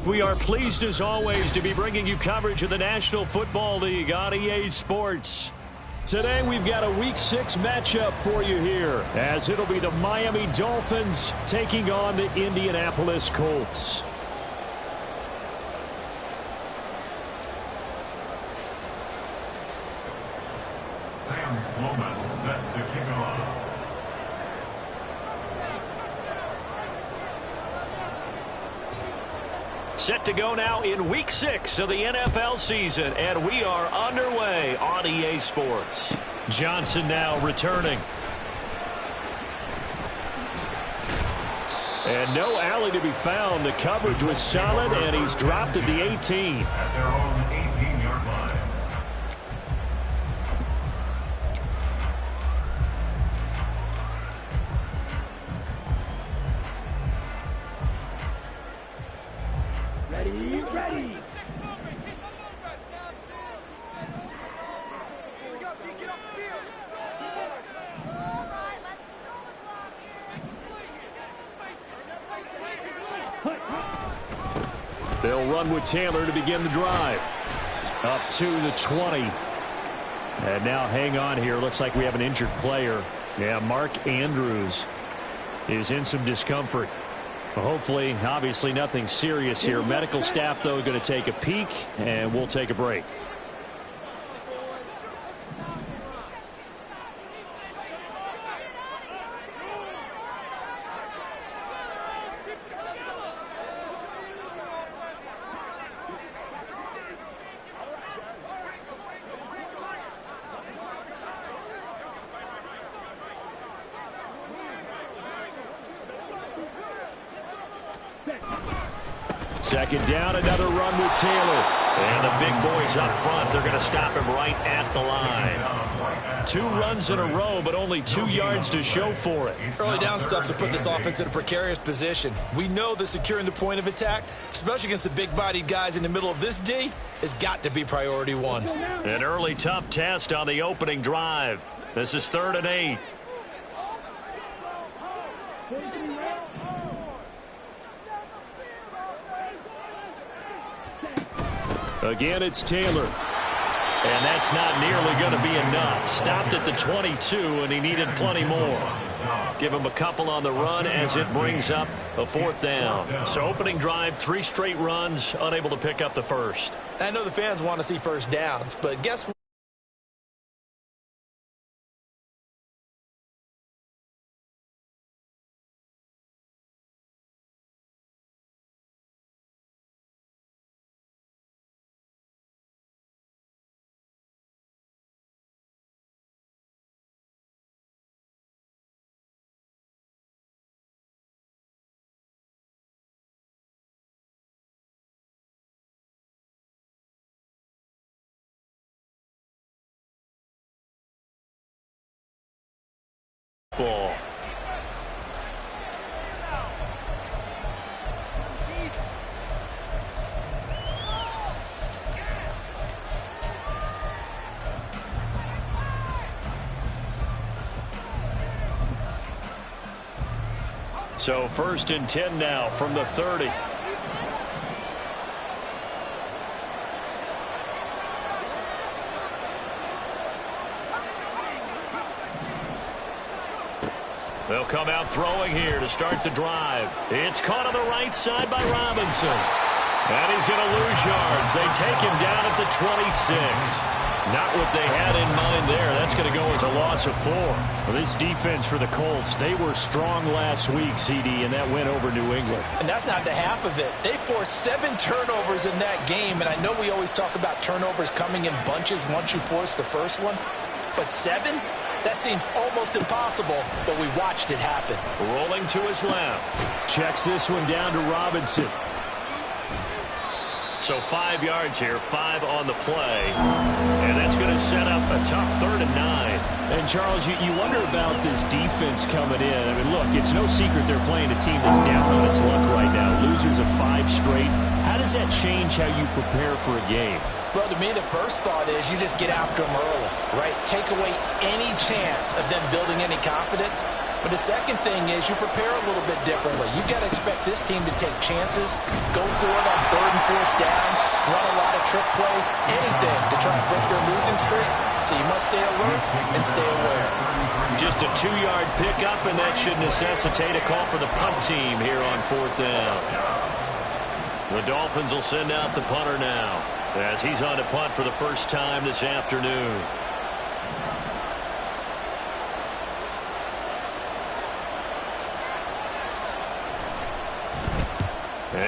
We are pleased as always to be bringing you coverage of the National Football League on EA Sports. Today we've got a Week 6 matchup for you here, as it'll be the Miami Dolphins taking on the Indianapolis Colts. Sam Sloman set to kick off. Set to go now in Week 6 of the NFL season, and we are underway on EA Sports. Johnson now returning. And no alley to be found. The coverage was solid, and he's dropped at the 18. At their own 18-yard line. Ready. They'll run with Taylor to begin the drive. Up to the 20. And now hang on here. Looks like we have an injured player. Yeah, Mark Andrews is in some discomfort. Well, hopefully, obviously nothing serious here. Medical staff, though, going to take a peek, and we'll take a break. Second down, another run with Taylor. And the big boys up front, they're going to stop him right at the line. 2 runs in a row, but only 2 yards to show for it. Early down stuff to put this offense in a precarious position. We know that securing the point of attack, especially against the big-bodied guys in the middle of this D, has got to be priority 1. An early tough test on the opening drive. This is 3rd and 8. Again, it's Taylor. And that's not nearly going to be enough. Stopped at the 22, and he needed plenty more. Give him a couple on the run as it brings up a 4th down. So opening drive, 3 straight runs, unable to pick up the first. I know the fans want to see first downs, but guess what? Ball. So 1st and 10 now from the 30. They'll come out throwing here to start the drive. It's caught on the right side by Robinson. And he's going to lose yards. They take him down at the 26. Not what they had in mind there. That's going to go as a loss of 4. Well, this defense for the Colts, they were strong last week, CD, and that went over New England. And that's not the half of it. They forced 7 turnovers in that game, and I know we always talk about turnovers coming in bunches once you force the first one. But 7? That seems almost impossible, but we watched it happen. Rolling to his left. Checks this one down to Robinson. So 5 yards here, 5 on the play. And that's going to set up a tough 3rd and 9. And, Charles, you wonder about this defense coming in. I mean, look, it's no secret they're playing a team that's down on its luck right now. Losers of 5 straight. How does that change how you prepare for a game? Well, to me, the first thought is you just get after them early, right? Take away any chance of them building any confidence. But the second thing is you prepare a little bit differently. You got to expect this team to take chances, go for it on 3rd and 4th downs, run a lot of trick plays, anything to try to break their losing streak. So you must stay alert and stay aware. Just a 2-yard pickup, and that should necessitate a call for the punt team here on 4th down. The Dolphins will send out the punter now, as he's on to punt for the first time this afternoon.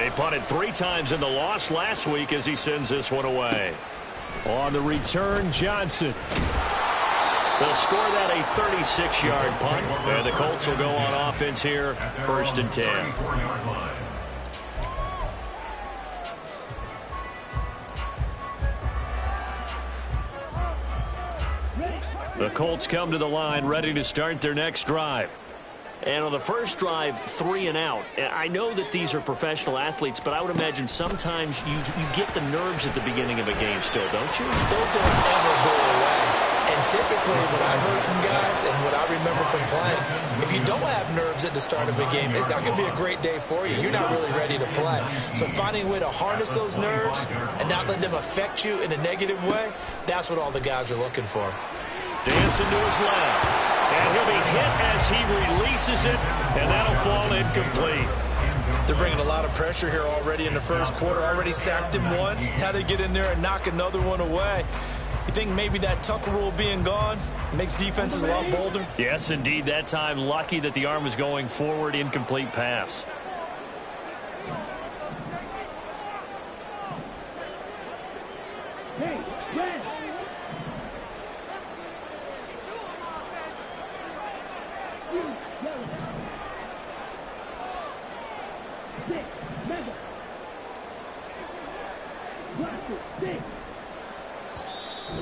He punted 3 times in the loss last week as he sends this one away. On the return, Johnson. They'll score that a 36-yard punt, and the Colts will go on offense here, 1st and 10. The Colts come to the line ready to start their next drive. And on the first drive, 3 and out. I know that these are professional athletes, but I would imagine sometimes you get the nerves at the beginning of a game still, don't you? Those don't ever go away. And typically, what I heard from guys and what I remember from playing, if you don't have nerves at the start of a game, it's not going to be a great day for you. You're not really ready to play. So finding a way to harness those nerves and not let them affect you in a negative way, that's what all the guys are looking for. Dancing to his left. And he'll be hit as he releases it, and that'll fall incomplete. They're bringing a lot of pressure here already in the first quarter. Already sacked him once. How to get in there and knock another one away. You think maybe that Tucker rule being gone makes defenses a lot bolder? Yes, indeed. That time, lucky that the arm was going forward. Incomplete pass.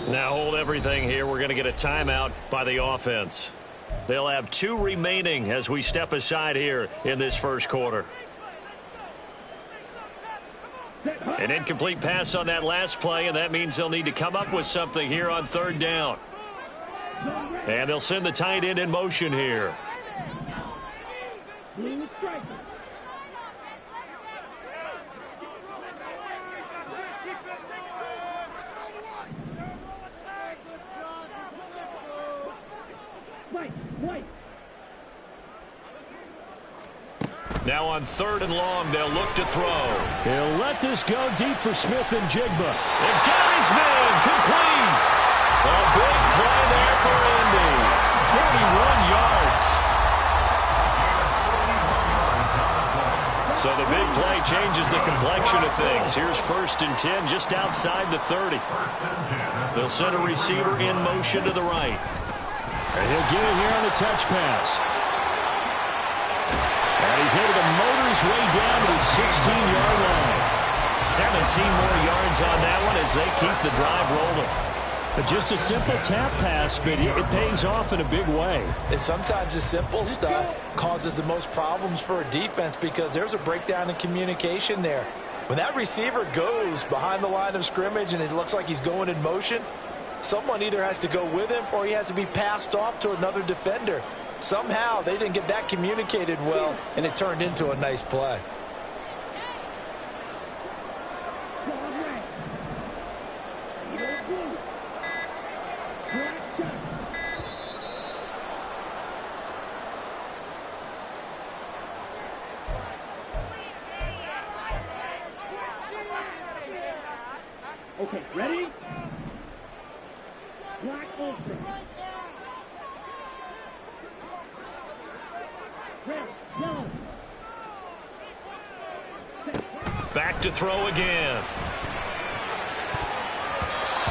Now hold everything here. We're going to get a timeout by the offense. They'll have 2 remaining as we step aside here in this first quarter. An incomplete pass on that last play, and that means they'll need to come up with something here on 3rd down. And they'll send the tight end in motion here. Now on 3rd and long, they'll look to throw. He'll let this go deep for Smith and Jigba. And Gary's man complete. A big play there for Indy. 41 yards. So the big play changes the complexion of things. Here's 1st and 10 just outside the 30. They'll send a receiver in motion to the right. And he'll get it here on the touch pass. And he's able to motor his way down to the 16-yard line. 17 more yards on that one as they keep the drive rolling. But just a simple tap pass, but it pays off in a big way. And sometimes the simple stuff causes the most problems for a defense because there's a breakdown in communication there. When that receiver goes behind the line of scrimmage and it looks like he's going in motion, someone either has to go with him or he has to be passed off to another defender. Somehow they didn't get that communicated well, and it turned into a nice play. Okay, ready? Black Ultra. Back to throw again.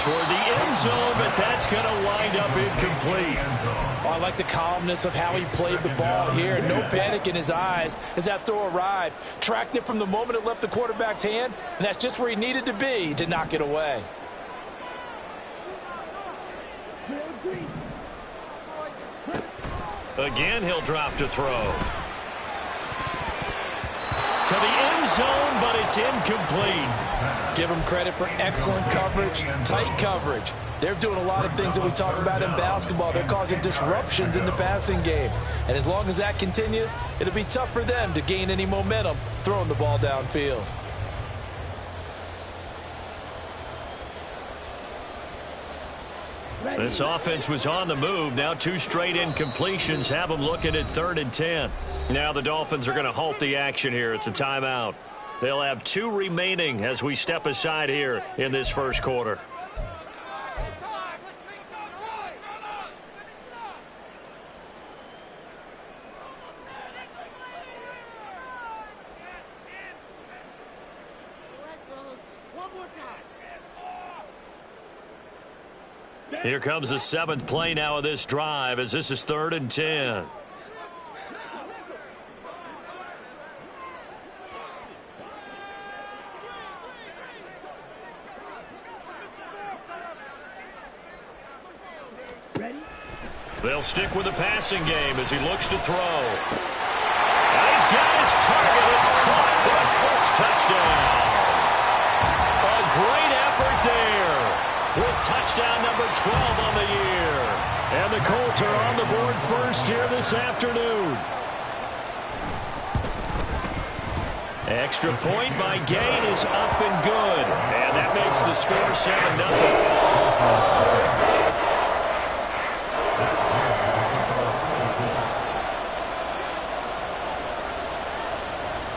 Toward the end zone, but that's going to wind up incomplete. Oh, I like the calmness of how he played the ball here. No panic in his eyes as that throw arrived. Tracked it from the moment it left the quarterback's hand, and that's just where he needed to be to knock it away. Again, he'll drop to throw. To the end zone, but it's incomplete. Give them credit for excellent coverage, tight coverage. They're doing a lot of things that we talk about in basketball. They're causing disruptions in the passing game. And as long as that continues, it'll be tough for them to gain any momentum throwing the ball downfield. This offense was on the move. Now 2 straight incompletions have them looking at 3rd and 10. Now the Dolphins are going to halt the action here. It's a timeout. They'll have 2 remaining as we step aside here in this first quarter. Here comes the 7th play now of this drive as this is 3rd and 10. They'll stick with the passing game as he looks to throw. And he's got his target. It's caught for a Colts touchdown. A great effort there with touchdown number 12 on the year. And the Colts are on the board first here this afternoon. Extra point by Gain is up and good. And that makes the score 7-0.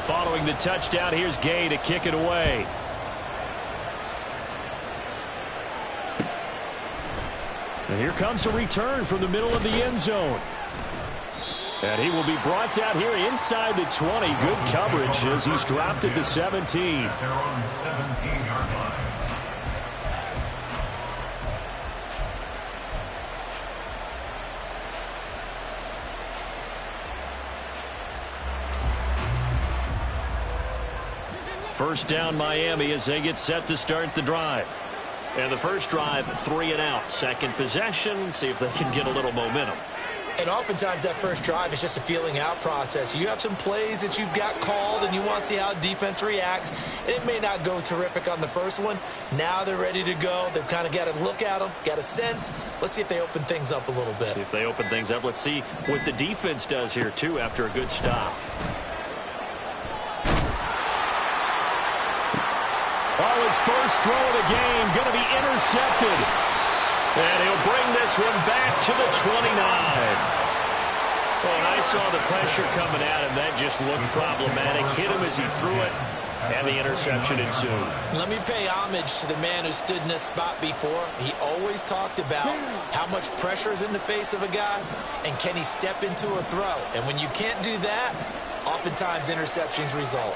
Following the touchdown, here's Gay to kick it away. And here comes a return from the middle of the end zone. And he will be brought down here inside the 20. Good coverage as he's dropped at the 17. They're on the 17-yard line. First down Miami as they get set to start the drive. And the first drive, 3 and out. Second possession, see if they can get a little momentum. And oftentimes that first drive is just a feeling out process. You have some plays that you've got called and you want to see how defense reacts. It may not go terrific on the first one. Now they're ready to go. They've kind of got to look at them, got a sense. Let's see if they open things up a little bit. See if they open things up. Let's see what the defense does here, too, after a good stop. Oh, his first throw of the game going to be intercepted. And he'll bring this one back to the 29. Oh, and I saw the pressure coming at him. That just looked problematic. Hit him as he threw it, and the interception ensued. Let me pay homage to the man who stood in this spot before. He always talked about how much pressure is in the face of a guy, and can he step into a throw. And when you can't do that, oftentimes interceptions result.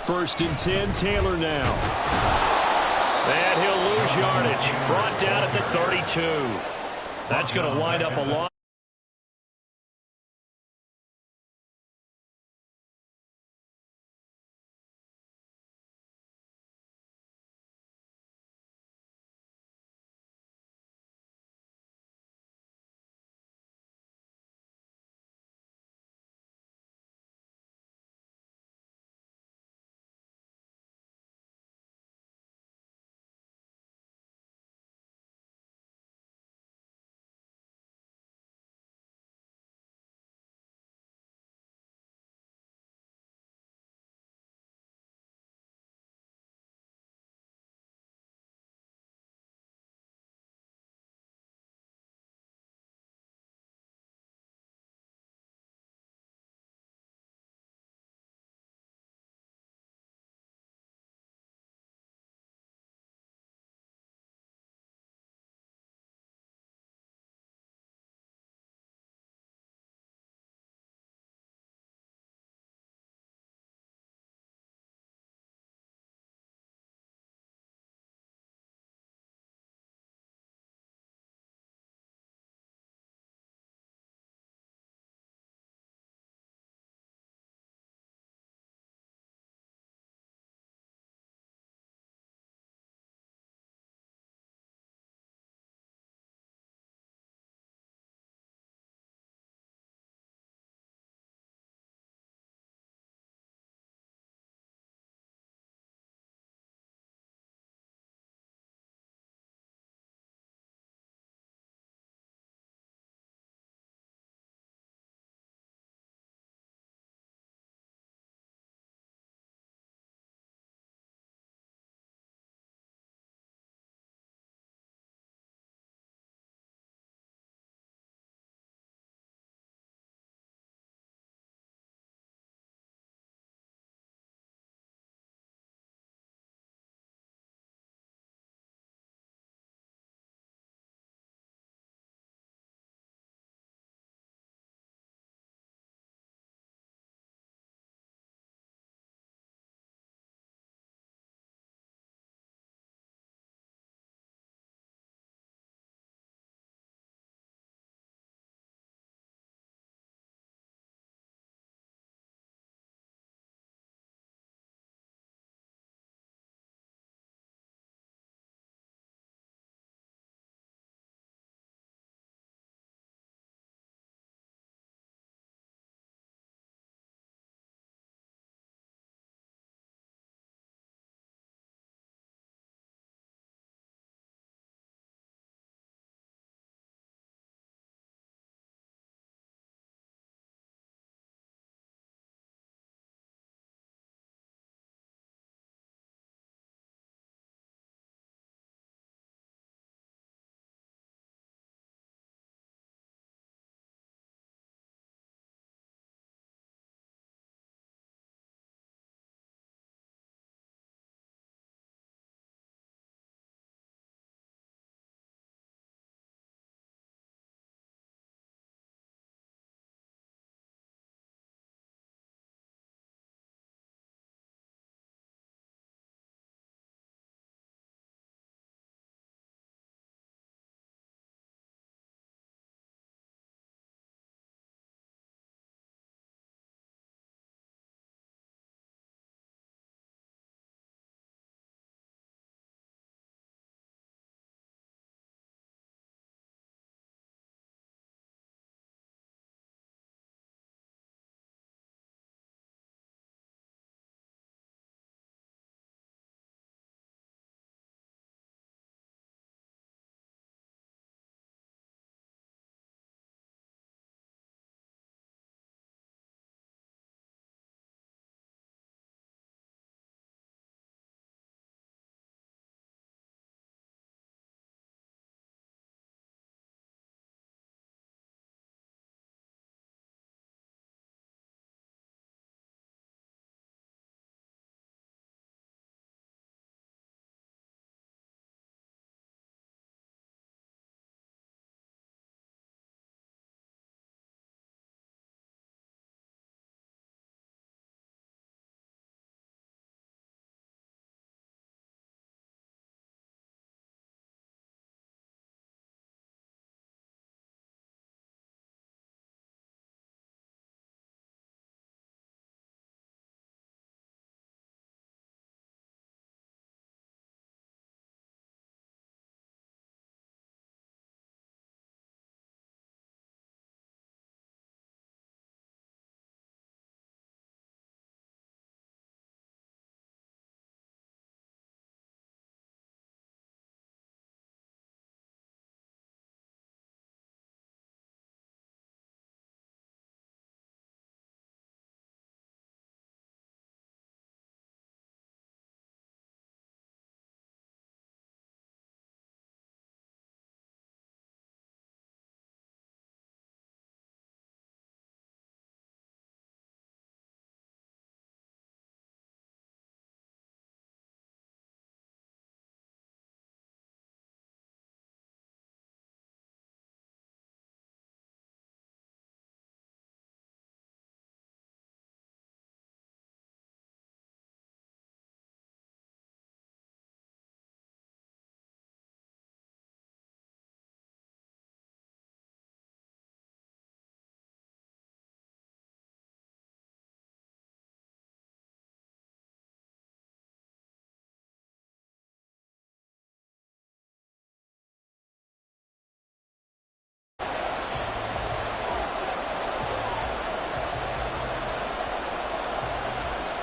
First and 10, Taylor now. And he'll lose yardage. Brought down at the 32. That's going to wind up a long.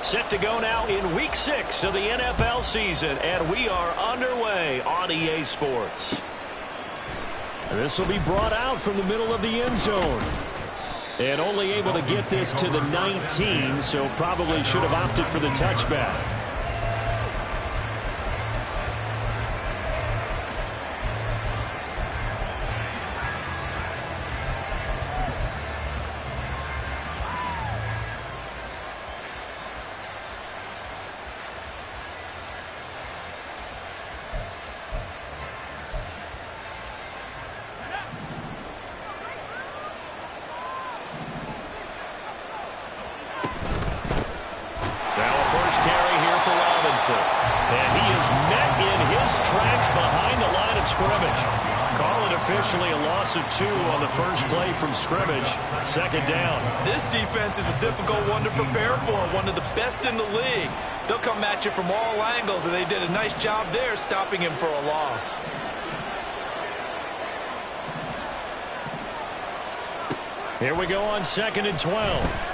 Set to go now in Week 6 of the NFL season, and we are underway on EA Sports. This will be brought out from the middle of the end zone. And only able to get this to the 19, so probably should have opted for the touchback. And he is met in his tracks behind the line of scrimmage. Call it officially a loss of 2 on the first play from scrimmage. Second down. This defense is a difficult one to prepare for, one of the best in the league. They'll come at you from all angles, and they did a nice job there stopping him for a loss. Here we go on 2nd and 12.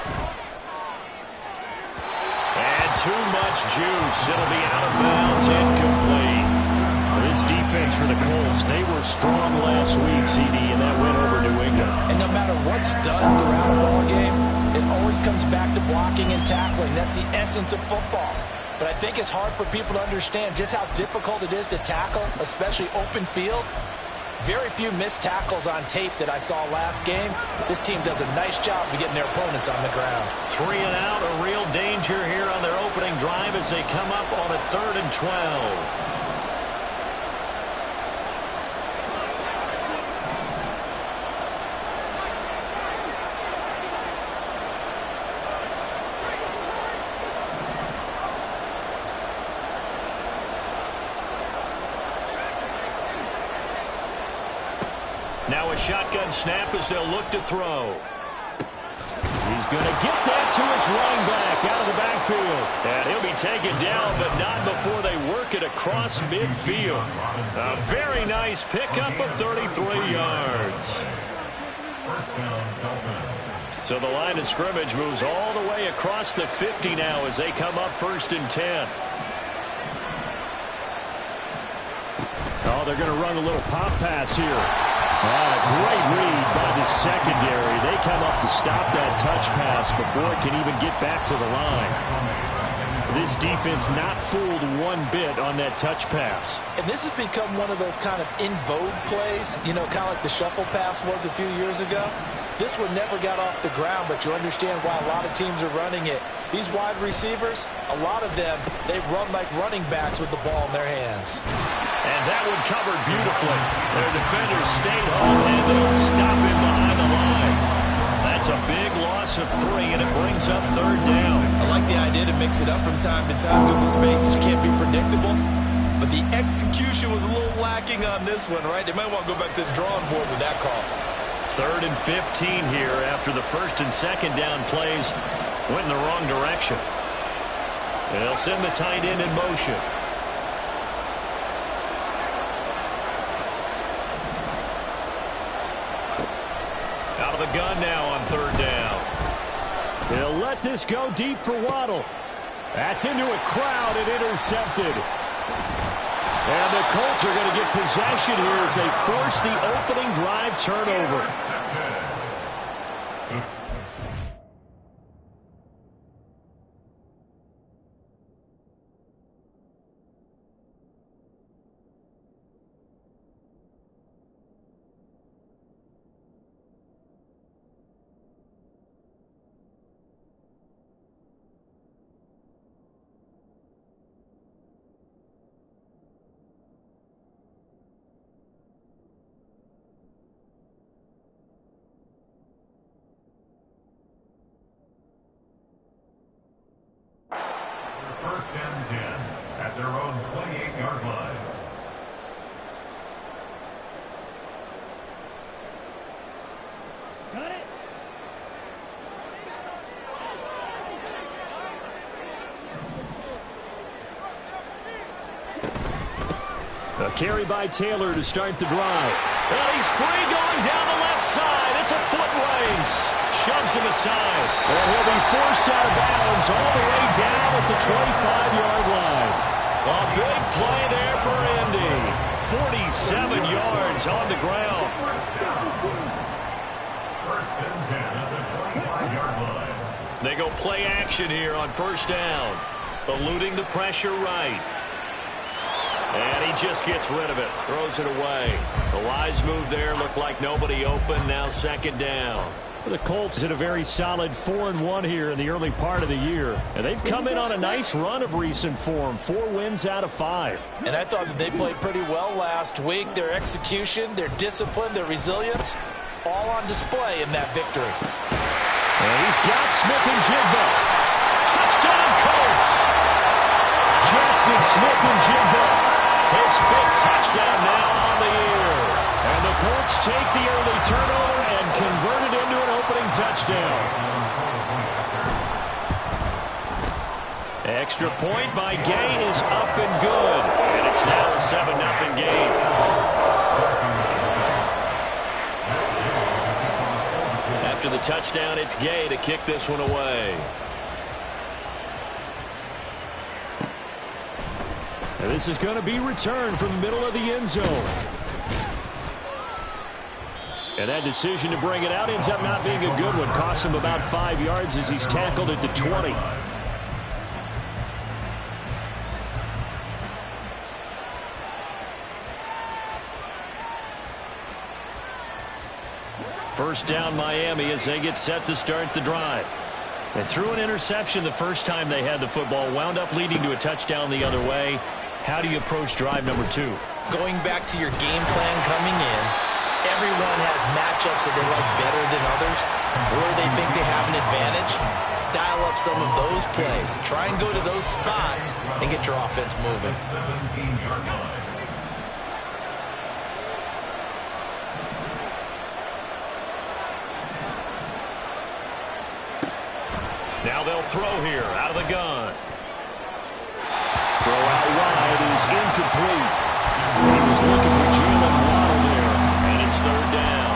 Too much juice. It'll be out of bounds, incomplete. This defense for the Colts, they were strong last week, CD, and that went over New England. And no matter what's done throughout a ball game, it always comes back to blocking and tackling. That's the essence of football. But I think it's hard for people to understand just how difficult it is to tackle, especially open field. Very few missed tackles on tape that I saw last game. This team does a nice job of getting their opponents on the ground. 3 and out, a real danger here on their opening drive as they come up on a 3rd and 12. Now a shotgun snap as they'll look to throw. He's going to get that to his running back out of the backfield. And he'll be taken down, but not before they work it across midfield. A very nice pickup of 33 yards. So the line of scrimmage moves all the way across the 50 now as they come up 1st and 10. Oh, they're going to run a little pop pass here. And a great read by the secondary. They come up to stop that touch pass before it can even get back to the line. This defense not fooled one bit on that touch pass. And this has become one of those kind of in vogue plays, you know, kind of like the shuffle pass was a few years ago. This one never got off the ground, but you understand why a lot of teams are running it. These wide receivers, a lot of them, they run like running backs with the ball in their hands. And that one covered beautifully. Their defenders stayed home, and they'll stop him behind the line. That's a big loss of 3, and it brings up 3rd down. I like the idea to mix it up from time to time because, let's face it, you can't be predictable. But the execution was a little lacking on this one, right? They might want to go back to the drawing board with that call. 3rd and 15 here after the 1st and 2nd down plays went in the wrong direction. They'll send the tight end in motion. Out of the gun now on 3rd down. They'll let this go deep for Waddle. That's into a crowd and intercepted. And the Colts are going to get possession here as they force the opening drive turnover. At their own 28-yard line. Got it. A carry by Taylor to start the drive. And he's free going down the left side. It's a foot race. Shoves him aside. And he'll be forced out of bounds all the way down at the 25-yard line. A big play there for Indy. 47 yards on the ground. First and 10 at the 25-yard line. They go play action here on first down. Eluding the pressure right. And he just gets rid of it. Throws it away. The wise move there. Looked like nobody open. Now second down. The Colts hit a very solid 4-1 here in the early part of the year. And they've come in on a nice run of recent form. 4 wins out of 5. And I thought that they played pretty well last week. Their execution, their discipline, their resilience, all on display in that victory. And he's got Smith-Njigba. Touchdown, Colts! Jackson Smith-Njigba. His 5th touchdown now on the year. And the Colts take the early turnover and convert it into an opening touchdown. Extra point by Gay is up and good. And it's now a 7-0 game. After the touchdown, it's Gay to kick this one away. And this is going to be returned from the middle of the end zone. And that decision to bring it out ends up not being a good one. Costs him about 5 yards as he's tackled at the 20. First down Miami as they get set to start the drive. They threw an interception the first time they had the football, wound up leading to a touchdown the other way. How do you approach drive number 2? Going back to your game plan coming in, everyone has matchups that they like better than others, or they think they have an advantage. Dial up some of those plays. Try and go to those spots and get your offense moving. 17-yard line. Now they'll throw here out of the gun. Throw out wide is incomplete. He was looking for Jalen Waddle there. And it's third down.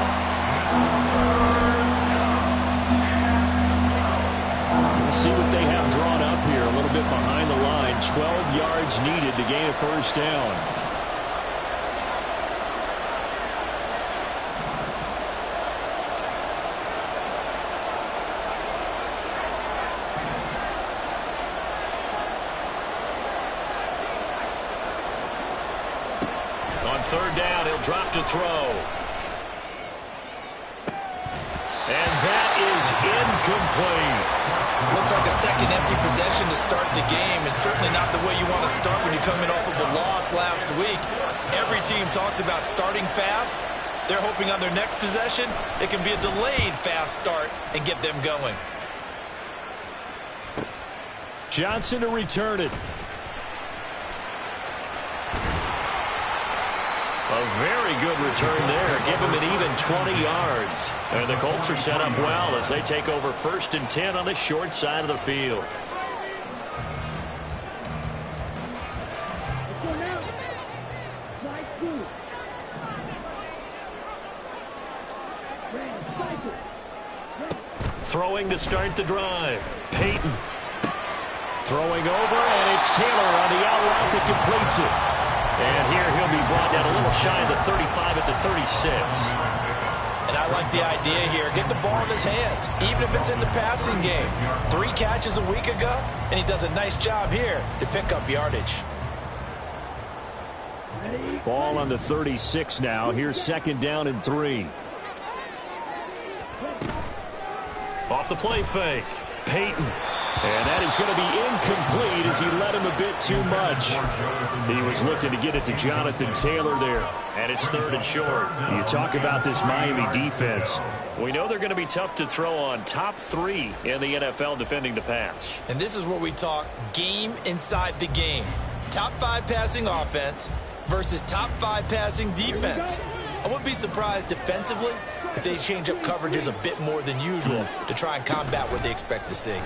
We'll see what they have drawn up here. A little bit behind the line. 12 yards needed to gain a first down. Third down, he'll drop to throw. And that is incomplete. Looks like a second empty possession to start the game, and certainly not the way you want to start when you're coming off of a loss last week. Every team talks about starting fast. They're hoping on their next possession, it can be a delayed fast start and get them going. Johnson to return it. A very good return there. Give him an even 20 yards. And the Colts are set up well as they take over first and 10 on the short side of the field. Throwing to start the drive. Peyton. Throwing over, and it's Taylor on the out route that completes it. And here he'll be brought down a little shy of the 35 at the 36. And I like the idea here. Get the ball in his hands, even if it's in the passing game. 3 catches a week ago, and he does a nice job here to pick up yardage. Ball on the 36 now. Here's second down and 3. Off the play fake. Peyton. And that is going to be incomplete as he led him a bit too much. He was looking to get it to Jonathan Taylor there. And it's third and short. You talk about this Miami defense. We know they're going to be tough to throw on. Top 3 in the NFL defending the pass. And this is where we talk game inside the game. Top 5 passing offense versus top 5 passing defense. I wouldn't be surprised defensively if they change up coverages a bit more than usual to try and combat what they expect to see.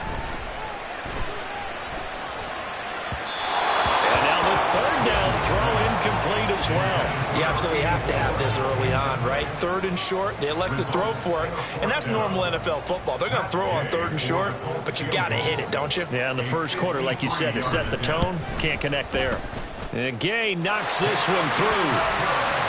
And now the third down throw incomplete as as well. You absolutely have to have this early on, right? 3rd and short, they elect to throw for it, and that's normal NFL football. They're going to throw on 3rd and short, but you've got to hit it, don't you? Yeah, in the first quarter, like you said, to set the tone, can't connect there. And Gay knocks this one through.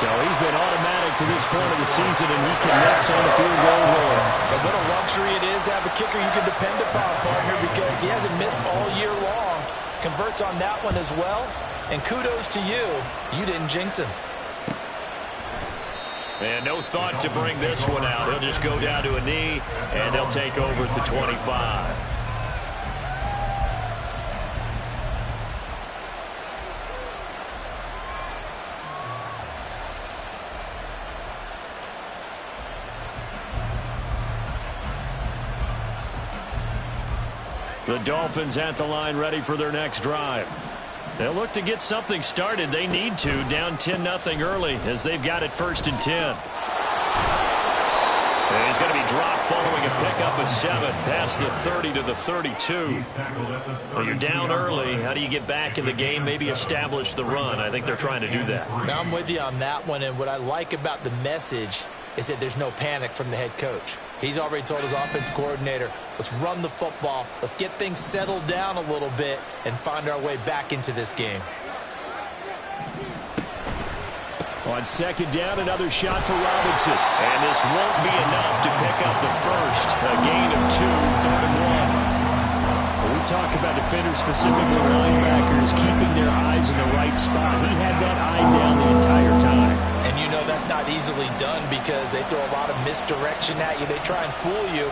So he's been automatic to this point of the season, and he connects on the field goal roll. And what a luxury it is to have a kicker you can depend upon, partner, because he hasn't missed all year long. Converts on that one as well. And kudos to you. You didn't jinx him. And no thought to bring this one out. He'll just go down to a knee, and they'll take over at the 25. The Dolphins at the line ready for their next drive. They'll look to get something started. They need to, down 10-0 early as they've got it 1st and 10. And he's going to be dropped following a pickup of 7 past the 30 to the 32. Well, you're down early. How do you get back in the game, maybe establish the run? I think they're trying to do that. Now I'm with you on that one, and what I like about the message is that there's no panic from the head coach. He's already told his offense coordinator, let's run the football, let's get things settled down a little bit and find our way back into this game. On 2nd down, another shot for Robinson. And this won't be enough to pick up the first. A gain of 2, 3rd and 1. When we talk about defenders, specifically linebackers, keeping their eyes in the right spot. He had that eye down the entire time. And you know that's not easily done because they throw a lot of misdirection at you. They try and fool you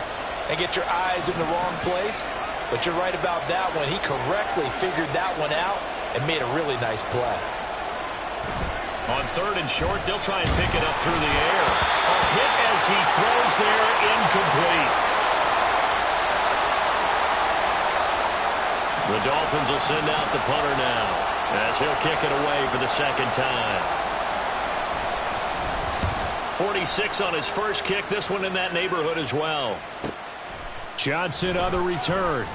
and get your eyes in the wrong place. But you're right about that one. He correctly figured that one out and made a really nice play. On 3rd and short, they'll try and pick it up through the air. A hit as he throws there, incomplete. The Dolphins will send out the punter now as he'll kick it away for the 2nd time. 46 on his first kick, this one in that neighborhood as well. Johnson on the return.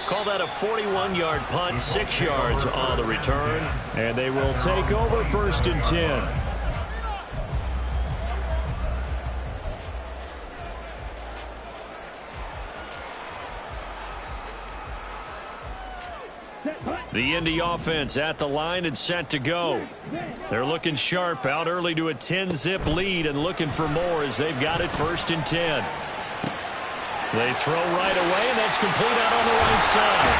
Call that a 41-yard punt, 6 yards on the return. And they will take over 1st and 10. The Indy offense at the line and set to go. They're looking sharp, out early to a 10-zip lead and looking for more as they've got it 1st and 10. They throw right away, and that's complete out on the right side.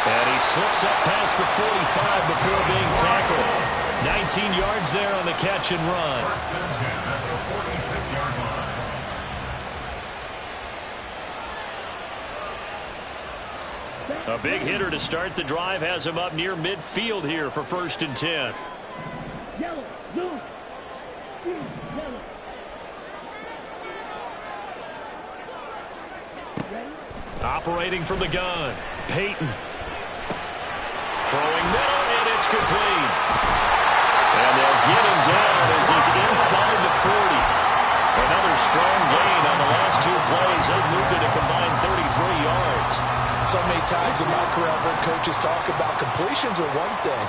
And he slips up past the 45 before being tackled. 19 yards there on the catch and run. A big hitter to start the drive has him up near midfield here for 1st and 10. Yellow, blue, green, yellow. Operating from the gun, Peyton. Throwing middle, and it's complete. And they'll get him down as he's inside the 40. Another strong gain on the last 2 plays. They've moved it a combined 33 yards. So many times in my career, I've heard coaches talk about completions are one thing.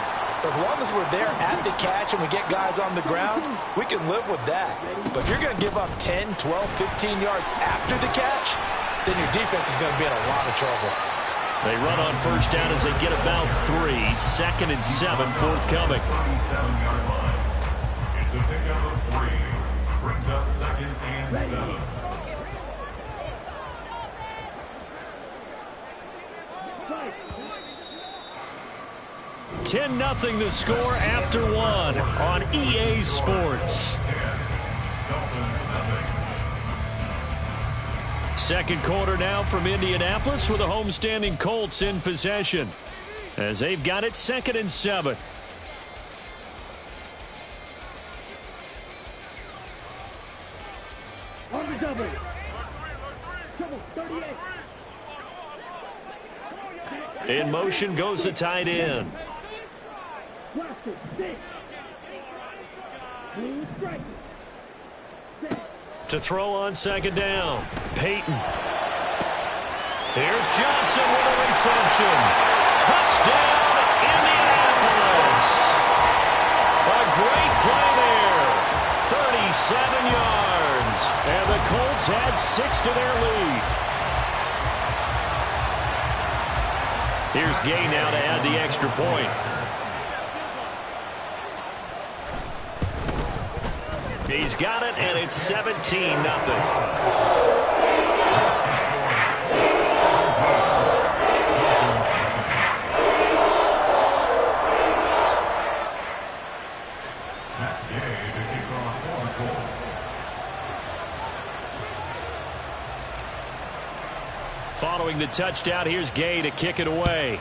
As long as we're there at the catch and we get guys on the ground, we can live with that. But if you're going to give up 10, 12, 15 yards after the catch, then your defense is going to be in a lot of trouble. They run on 1st down as they get about 3. 2nd and 7 forthcoming. It's a pickup of 3. Brings up 2nd and 7. 10-0 the score after 1 on EA Sports. Second quarter now from Indianapolis with the homestanding Colts in possession as they've got it 2nd and 7. On the double. Double, 38. In motion goes the tight end. Blaster, 6. Blue strike. 6. To throw on 2nd down. Peyton. Here's Johnson with a reception. Touchdown, Indianapolis. Colts add 6 to their lead. Here's Gay now to add the extra point. He's got it, and it's 17-0. Following the touchdown, here's Gay to kick it away.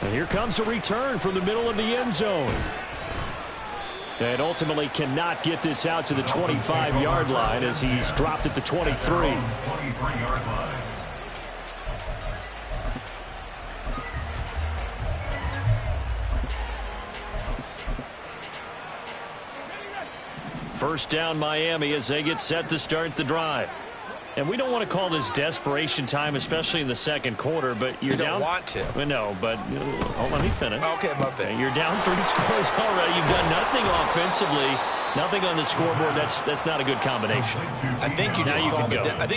And here comes a return from the middle of the end zone. And ultimately cannot get this out to the 25-yard line as he's dropped at the 23. 23-yard line. First down Miami as they get set to start the drive. And we don't want to call this desperation time, especially in the second quarter, but you're down. You don't want to. No, but let me finish. Okay, my bad. You're down 3 scores already. You've done nothing offensively, nothing on the scoreboard. That's not a good combination. I think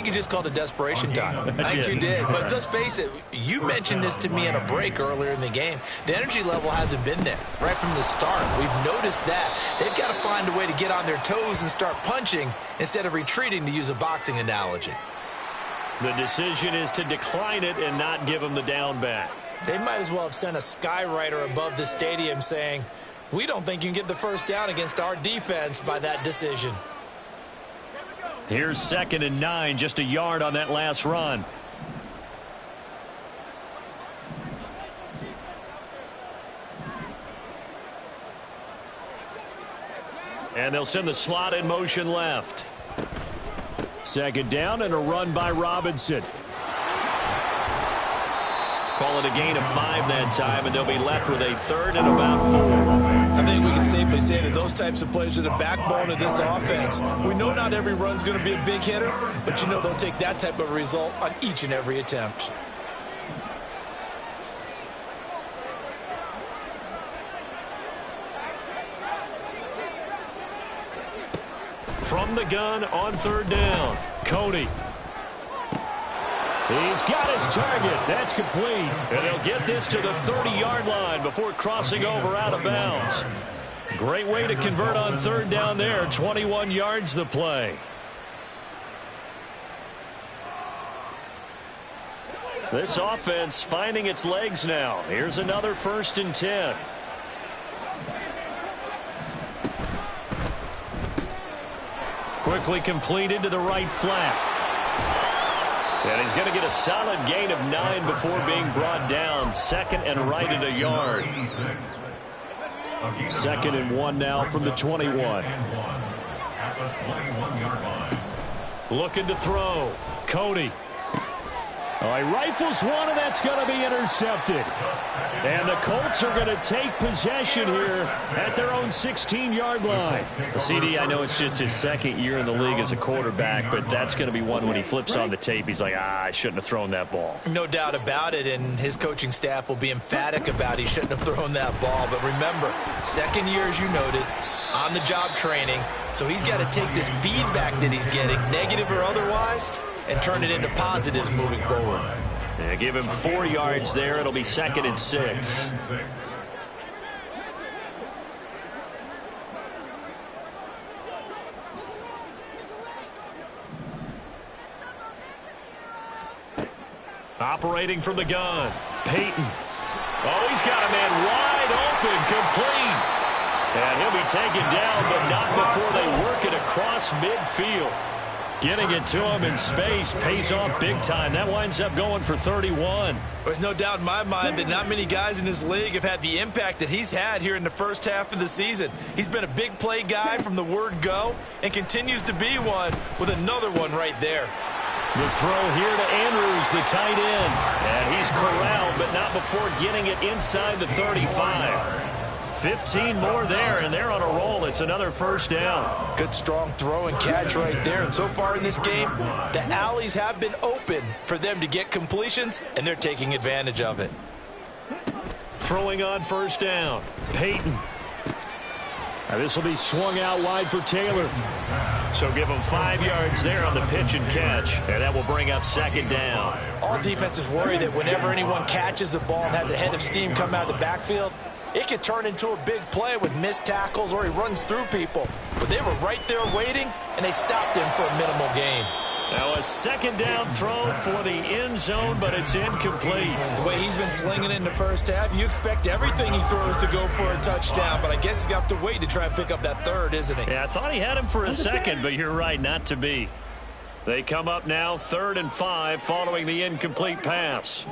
you just called it desperation time. I think you did. But let's face it, you mentioned this to me in a break earlier in the game. The energy level hasn't been there right from the start. We've noticed that. They've got to find a way to get on their toes and start punching instead of retreating, to use a boxing analogy. The decision is to decline it and not give them the down back. They might as well have sent a skywriter above the stadium saying, we don't think you can get the first down against our defense by that decision. Here's 2nd and 9, just a yard on that last run. And they'll send the slot in motion left. 2nd down and a run by Robinson. Call it a gain of 5 that time, and they'll be left with a 3rd and about 4. I think we can safely say that those types of plays are the backbone of this offense. We know not every run's going to be a big hitter, but you know they'll take that type of result on each and every attempt. From the gun on 3rd down, Cody. He's got his target. That's complete. And they'll get this to the 30-yard line before crossing over out of bounds. Great way to convert on 3rd down there. 21 yards the play. This offense finding its legs now. Here's another 1st and 10. Quickly completed to the right flat. And he's going to get a solid gain of 9 before being brought down. 2nd and right at a yard. 2nd and 1 now from the 21. Looking to throw. Cody. Oh, he rifles one, and that's going to be intercepted. And the Colts are going to take possession here at their own 16-yard line. CD, I know it's just his 2nd year in the league as a quarterback, but that's going to be one when he flips on the tape. He's like, I shouldn't have thrown that ball. No doubt about it, and his coaching staff will be emphatic about he shouldn't have thrown that ball. But remember, 2nd year, as you noted, on-the-job training, so he's got to take this feedback that he's getting, negative or otherwise, and turn it into positives moving forward. Yeah, give him 4 yards there. It'll be 2nd and 6. Operating from the gun, Peyton. Oh, he's got a man wide open, complete. And he'll be taken down, but not before they work it across midfield. Getting it to him in space pays off big time. That winds up going for 31. There's no doubt in my mind that not many guys in this league have had the impact that he's had here in the first half of the season. He's been a big play guy from the word go and continues to be one with another one right there. The throw here to Andrews, the tight end. And he's corralled, but not before getting it inside the 35. 15 more there, and they're on a roll. It's another 1st down. Good, strong throw and catch right there. And so far in this game, the alleys have been open for them to get completions, and they're taking advantage of it. Throwing on 1st down, Peyton. Now this will be swung out wide for Taylor. So give him 5 yards there on the pitch and catch, and that will bring up second down. All defenses worry that whenever anyone catches the ball and has a head of steam come out of the backfield, it could turn into a big play with missed tackles or he runs through people. But they were right there waiting, and they stopped him for a minimal gain. Now a second down throw for the end zone, but it's incomplete. The way he's been slinging it in the first half, you expect everything he throws to go for a touchdown, but I guess he's got to wait to try and pick up that third, isn't he? Yeah, I thought he had him for a second, but you're right, not to be. They come up now 3rd and 5 following the incomplete pass.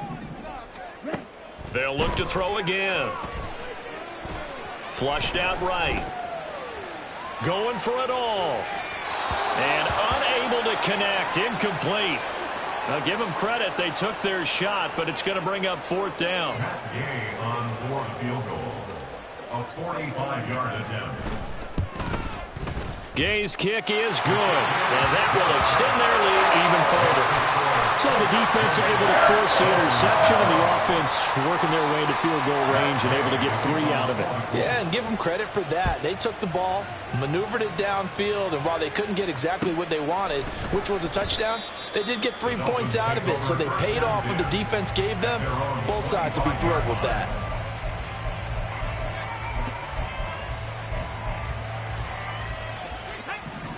They'll look to throw again. Flushed out right. Going for it all. And unable to connect. Incomplete. Now give them credit. They took their shot, but it's going to bring up 4th down. Gay on 4th field goal. A 45-yard attempt. Gay's kick is good. And that will extend their lead even further. So the defense able to force the interception, and the offense working their way to field goal range and able to get 3 out of it. Yeah, and give them credit for that. They took the ball, maneuvered it downfield, and while they couldn't get exactly what they wanted, which was a touchdown, they did get 3 points out of it, so they paid off what the defense gave them. Both sides will be thrilled with that.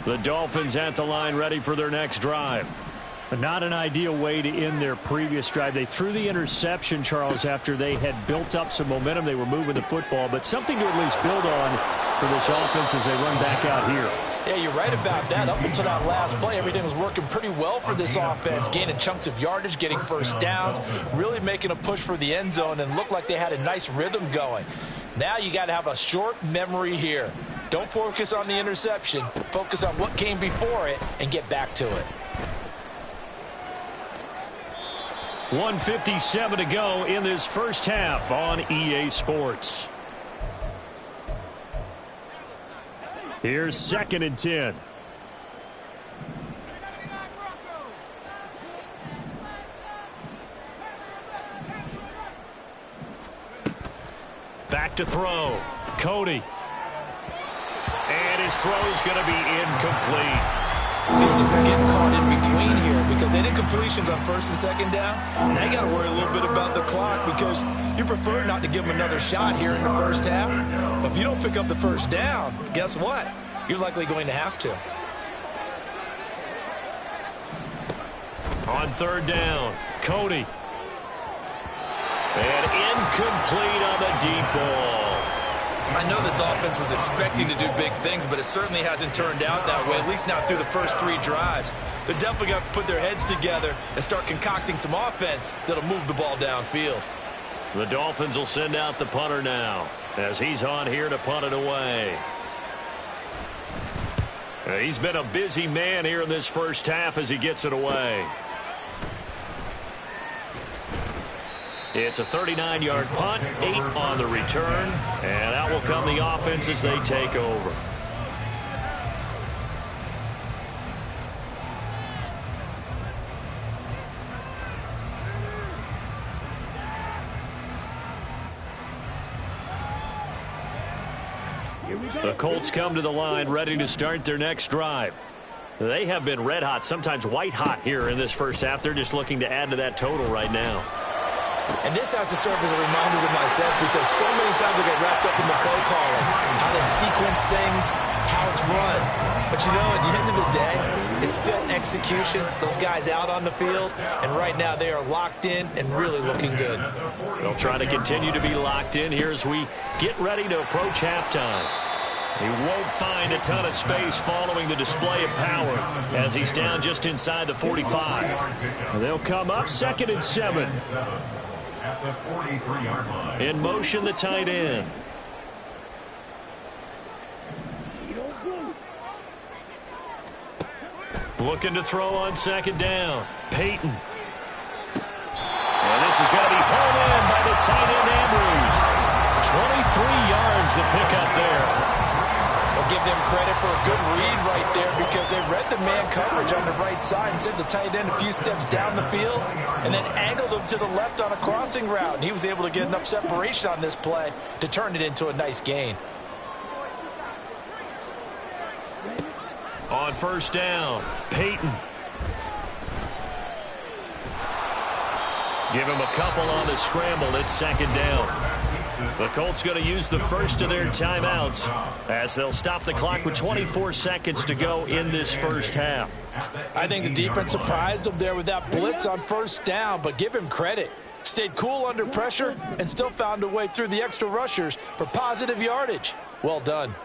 The Dolphins at the line ready for their next drive. But not an ideal way to end their previous drive. They threw the interception, Charles, after they had built up some momentum. They were moving the football, but something to at least build on for this offense as they run back out here. Yeah, you're right about that. Up until that last play, everything was working pretty well for this offense, gaining chunks of yardage, getting first downs, really making a push for the end zone, and looked like they had a nice rhythm going. Now you got to have a short memory here. Don't focus on the interception. Focus on what came before it and get back to it. 1:57 to go in this first half on EA Sports. Here's 2nd and 10. Back to throw. Cody. And his throw's going to be incomplete. Feels like they're getting caught in between here because they did completions on 1st and 2nd down. Now you got to worry a little bit about the clock because you prefer not to give them another shot here in the first half. But if you don't pick up the first down, guess what? You're likely going to have to. On 3rd down, Cody. And incomplete on the deep ball. I know this offense was expecting to do big things, but it certainly hasn't turned out that way, at least not through the first 3 drives. They're definitely going to have to put their heads together and start concocting some offense that'll move the ball downfield. The Dolphins will send out the punter now as he's on here to punt it away. He's been a busy man here in this first half as he gets it away. It's a 39-yard punt, 8 on the return, and out will come the offense as they take over. The Colts come to the line ready to start their next drive. They have been red hot, sometimes white hot here in this first half. They're just looking to add to that total right now. And this has to serve as a reminder to myself because so many times I get wrapped up in the play calling, how they sequence things, how it's run. But you know, at the end of the day, it's still execution. Those guys out on the field, and right now they are locked in and really looking good. They'll try to continue to be locked in here as we get ready to approach halftime. He won't find a ton of space following the display of power as he's down just inside the 45. They'll come up 2nd and 7. At the 43-yard line. In motion, the tight end. Looking to throw on 2nd down. Peyton. And this is going to be hauled in by the tight end, Andrews. 23 yards the pickup there. I'll give them credit for a good read right there because they read the man coverage on the right side and sent the tight end a few steps down the field and then angled him to the left on a crossing route. And he was able to get enough separation on this play to turn it into a nice gain. On first down, Peyton. Give him a couple on the scramble. It's second down. The Colts going to use the first of their timeouts as they'll stop the clock with 24 seconds to go in this first half. I think the defense surprised him there with that blitz on first down, but give him credit. Stayed cool under pressure and still found a way through the extra rushers for positive yardage. Well done.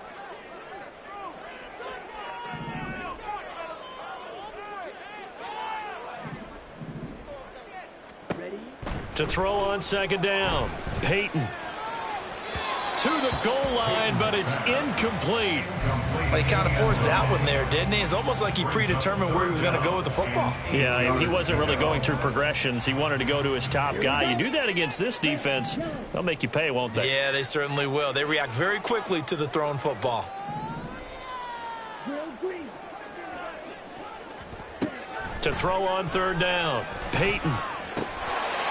To throw on second down, Peyton. To the goal line, but it's incomplete. He kind of forced that one there, didn't he? It's almost like he predetermined where he was going to go with the football. Yeah, he wasn't really going through progressions. He wanted to go to his top guy. You do that against this defense, they'll make you pay, won't they? Yeah, they certainly will. They react very quickly to the thrown football. To throw on third down, Peyton.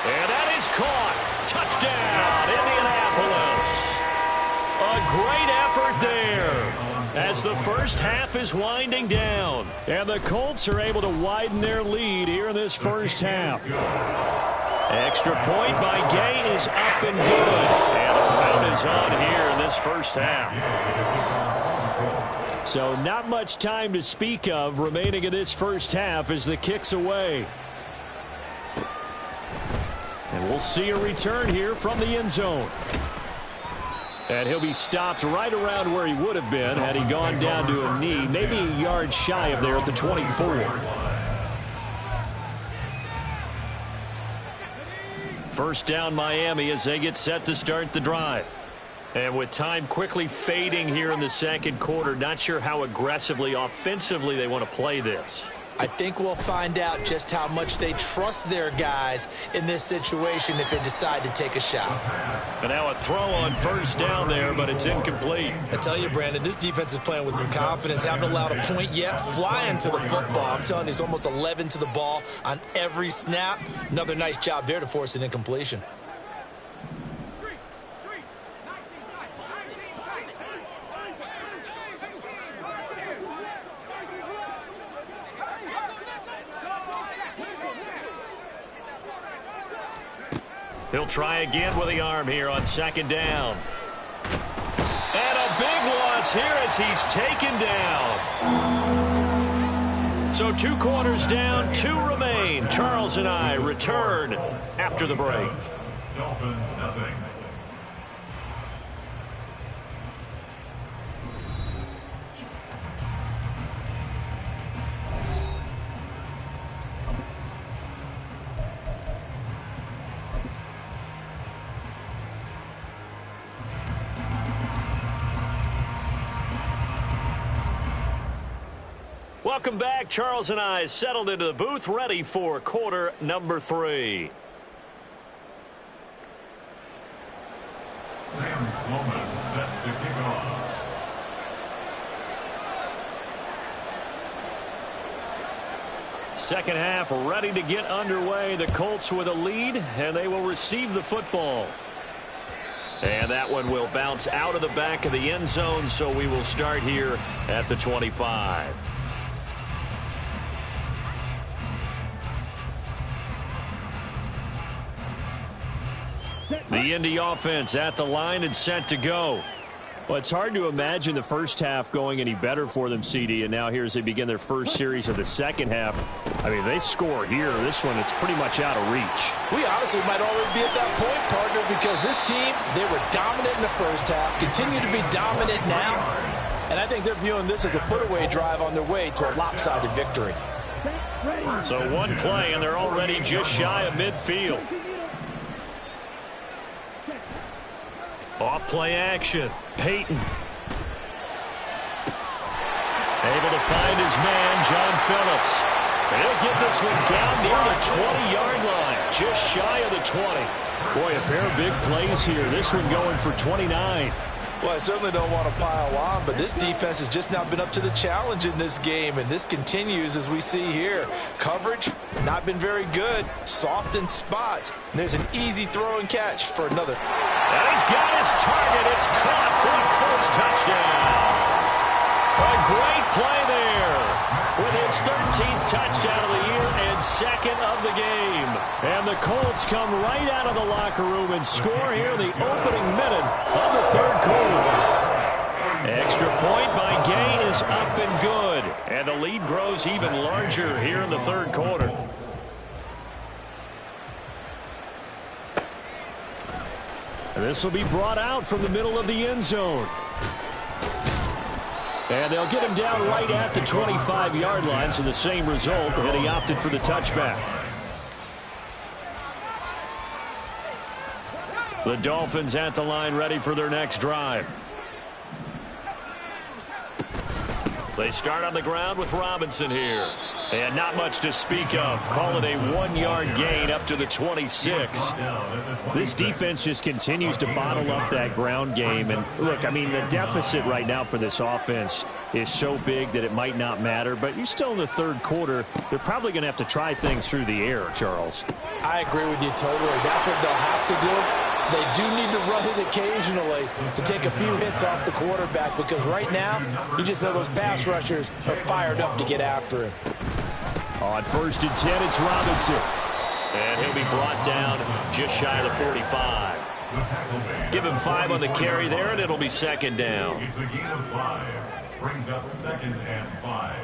And that is caught. Touchdown, Indianapolis. A great effort there as the first half is winding down. And the Colts are able to widen their lead here in this first half. Extra point by Gay is up and good. And the round is on here in this first half. So not much time to speak of remaining in this first half as the kick's away. And we'll see a return here from the end zone. And he'll be stopped right around where he would have been had he gone down to a knee, maybe a yard shy of there at the 24. First down Miami as they get set to start the drive. And with time quickly fading here in the second quarter, not sure how aggressively, offensively they want to play this. I think we'll find out just how much they trust their guys in this situation if they decide to take a shot. And now a throw on first down there, but it's incomplete. I tell you, Brandon, this defense is playing with some confidence. Haven't allowed a point yet. Flying to the football. I'm telling you, it's almost 11 to the ball on every snap. Another nice job there to force an incompletion. He'll try again with the arm here on second down. And a big loss here as he's taken down. So 2 quarters down, 2 remain. Charles and I return after the break. Dolphins, nothing. Welcome back. Charles and I settled into the booth, ready for quarter number 3. Sam Sloman set to kick off. Second half ready to get underway. The Colts with a lead, and they will receive the football. And that one will bounce out of the back of the end zone, so we will start here at the 25. The Indy offense at the line and set to go. Well, it's hard to imagine the first half going any better for them, CD, and now here as they begin their first series of the second half. I mean, they score here. This one, it's pretty much out of reach. We honestly might already be at that point, partner, because this team, they were dominant in the first half, continue to be dominant now, and I think they're viewing this as a put-away drive on their way to a lopsided victory. So one play, and they're already just shy of midfield. Off play action. Peyton. Able to find his man, John Phillips. And he'll get this one down near the 20-yard line. Just shy of the 20. Boy, a pair of big plays here. This one going for 29. Well, I certainly don't want to pile on, but this defense has just not been up to the challenge in this game, and this continues as we see here. Coverage, not been very good. Soft in spots. And there's an easy throw and catch for another. And he's got his target. It's caught for a Colts touchdown. A great play there. with his 13th touchdown of the year and second of the game. And the Colts come right out of the locker room and score here in the opening minute of the third quarter. Extra point by Gain is up and good. And the lead grows even larger here in the third quarter. This will be brought out from the middle of the end zone. And they'll get him down right at the 25-yard line, so the same result, and he opted for the touchback. The Dolphins at the line ready for their next drive. They start on the ground with Robinson here. And not much to speak of. Call it a 1-yard gain up to the 26. This defense just continues to bottle up that ground game. And look, I mean, the deficit right now for this offense is so big that it might not matter. But you're still in the third quarter. They're probably going to have to try things through the air, Charles. I agree with you totally. That's what they'll have to do. They do need to run it occasionally to take a few hits off the quarterback, because right now, you just know those pass rushers are fired up to get after him. On 1st and 10, it's Robinson. And he'll be brought down just shy of the 45. Give him 5 on the carry there, and it'll be second down. It's a gain of 5. Brings up 2nd and 5.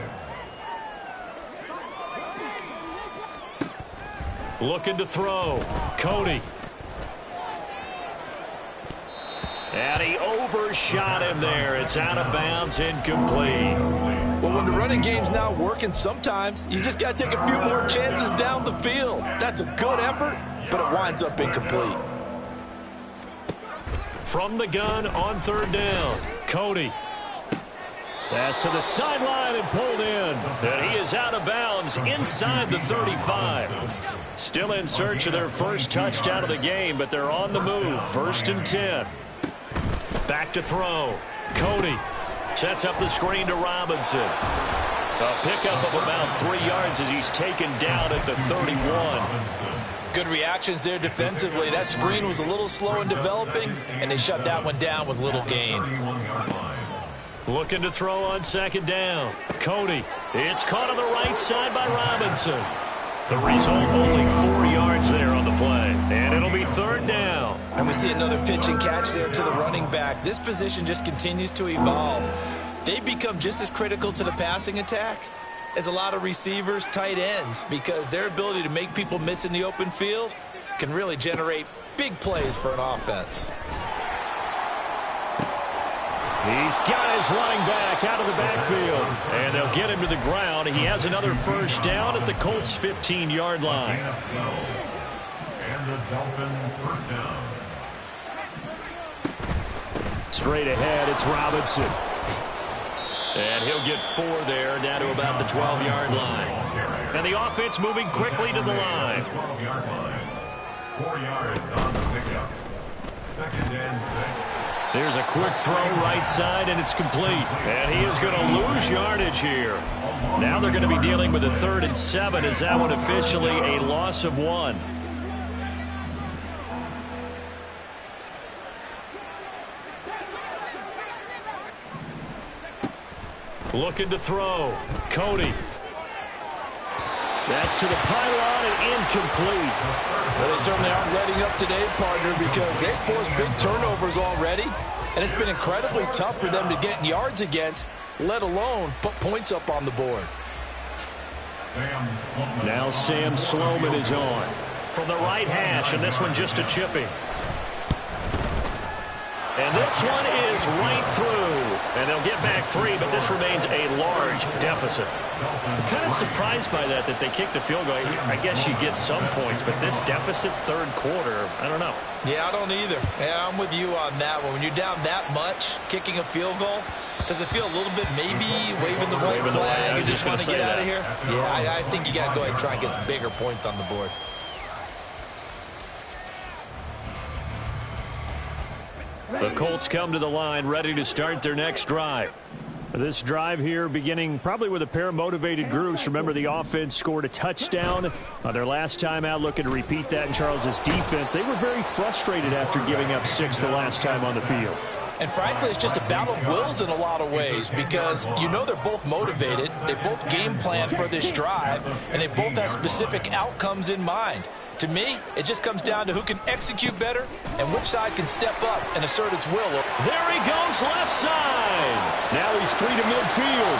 Looking to throw. Cody. And he overshot him there. It's out of bounds, incomplete. Well, when the running game's not working, sometimes you just got to take a few more chances down the field. That's a good effort, but it winds up incomplete. From the gun on 3rd down, Cody. That's to the sideline and pulled in. And he is out of bounds inside the 35. Still in search of their first touchdown of the game, but they're on the move. 1st and 10. Back to throw. Cody sets up the screen to Robinson. A pickup of about 3 yards as he's taken down at the 31. Good reactions there defensively. That screen was a little slow in developing, and they shut that one down with little gain. Looking to throw on 2nd down. Cody. It's caught on the right side by Robinson. The result, only 4 yards there on the play. And it'll be 3rd down. And we see another pitch and catch there to the running back. This position just continues to evolve. They become just as critical to the passing attack as a lot of receivers, tight ends, because their ability to make people miss in the open field can really generate big plays for an offense. He's got his running back out of the backfield. And they'll get him to the ground. He has another 1st down at the Colts' 15-yard line. And the Dolphin 1st down. Straight ahead, it's Robinson. And he'll get 4 there, down to about the 12-yard line. And the offense moving quickly to the line. 12-yard line. 4 yards on the pickup. 2nd and 6. There's a quick throw right side, and it's complete. And he is going to lose yardage here. Now they're going to be dealing with a 3rd and 7. Is that one officially a loss of 1? Looking to throw. Cody. That's to the pylon and incomplete. Well, they certainly aren't letting up today, partner, because they've forced big turnovers already, and it's been incredibly tough for them to get yards against, let alone put points up on the board. Now Sam Sloman is on. From the right hash, and this one just a chipping. And this one is right through. And they'll get back 3, but this remains a large deficit. I'm kind of surprised by that they kicked the field goal. I guess you get some points, but this deficit 3rd quarter, I don't know. Yeah, I don't either. Yeah, I'm with you on that one. When you're down that much, kicking a field goal, does it feel a little bit maybe waving the white flag? You just want to get out of here? Yeah, I think you got to go ahead and try and get some bigger points on the board. The Colts come to the line ready to start their next drive. This drive here beginning probably with a pair of motivated groups. Remember, the offense scored a touchdown on their last time out, looking to repeat that in Charles's defense. They were very frustrated after giving up 6 the last time on the field. And frankly, it's just a battle of wills in a lot of ways because you know they're both motivated. They both game plan for this drive, and they both have specific outcomes in mind. To me, it just comes down to who can execute better and which side can step up and assert its will. There he goes, left side. Now he's free to midfield.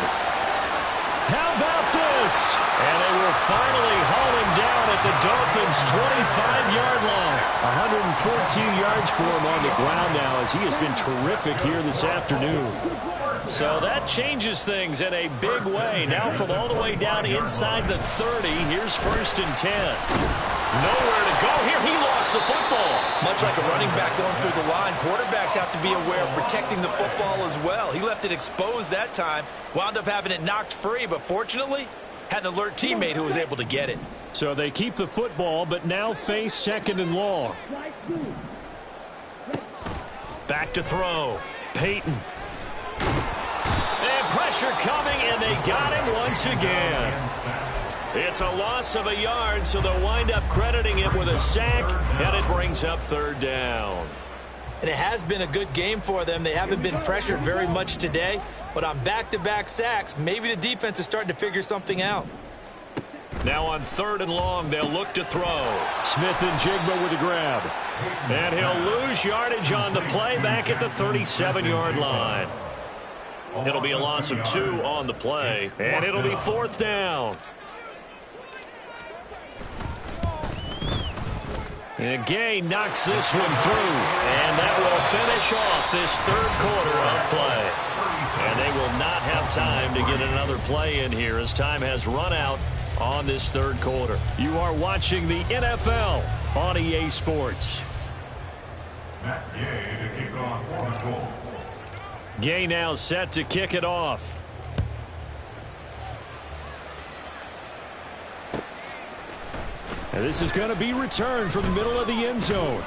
How about this? And they will finally haul him down at the Dolphins' 25-yard line. 114 yards for him on the ground now as he has been terrific here this afternoon. So that changes things in a big way. Now from all the way down inside the 30, here's 1st and 10. Nowhere to go here. He lost the football. Much like a running back going through the line, quarterbacks have to be aware of protecting the football as well. He left it exposed that time, wound up having it knocked free, but fortunately had an alert teammate who was able to get it. So they keep the football, but now face 2nd and long. Back to throw. Peyton. And pressure coming, and they got him once again. It's a loss of a yard, so they'll wind up crediting it with a sack, and it brings up 3rd down. And it has been a good game for them. They haven't been pressured very much today, but on back-to-back sacks, maybe the defense is starting to figure something out. Now on 3rd and long, they'll look to throw. Smith and Jigba with a grab. And he'll lose yardage on the play back at the 37-yard line. It'll be a loss of 2 on the play, and it'll be 4th down. And Gay knocks this one through, and that will finish off this 3rd quarter of play. And they will not have time to get another play in here as time has run out on this 3rd quarter. You are watching the NFL on EA Sports. Matt Gay to kick off for the Colts. Gay now set to kick it off. And this is going to be returned from the middle of the end zone.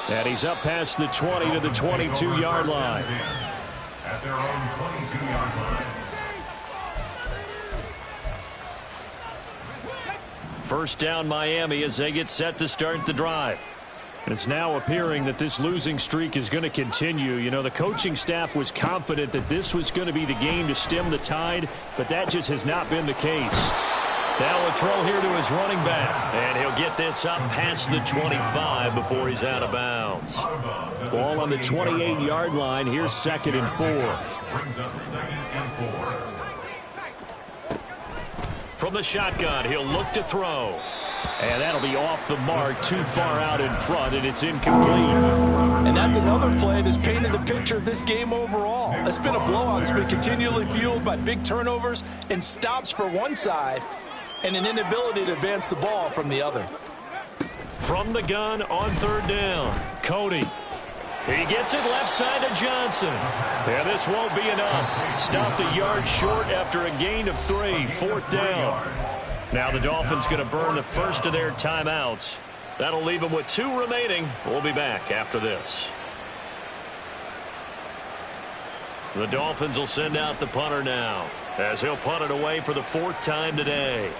And he's up past the 20 to the 22-yard line. At their own 22-yard line. 1st down Miami as they get set to start the drive. And it's now appearing that this losing streak is going to continue. You know, the coaching staff was confident that this was going to be the game to stem the tide, but that just has not been the case. Now a throw here to his running back, and he'll get this up past the 25 before he's out of bounds. Ball on the 28-yard line. Here's 2nd and 4. Brings up 2nd and 4. From the shotgun, he'll look to throw. And that'll be off the mark, too far out in front, and it's incomplete. And that's another play that's painted the picture of this game overall. It's been a blowout. It's been continually fueled by big turnovers and stops for one side and an inability to advance the ball from the other. From the gun on 3rd down, Cody. He gets it left side to Johnson. And this won't be enough. Stopped a yard short after a gain of 3. 4th down. Now the Dolphins going to burn the first of their timeouts. That'll leave them with 2 remaining. We'll be back after this. The Dolphins will send out the punter now, as he'll punt it away for the 4th time today.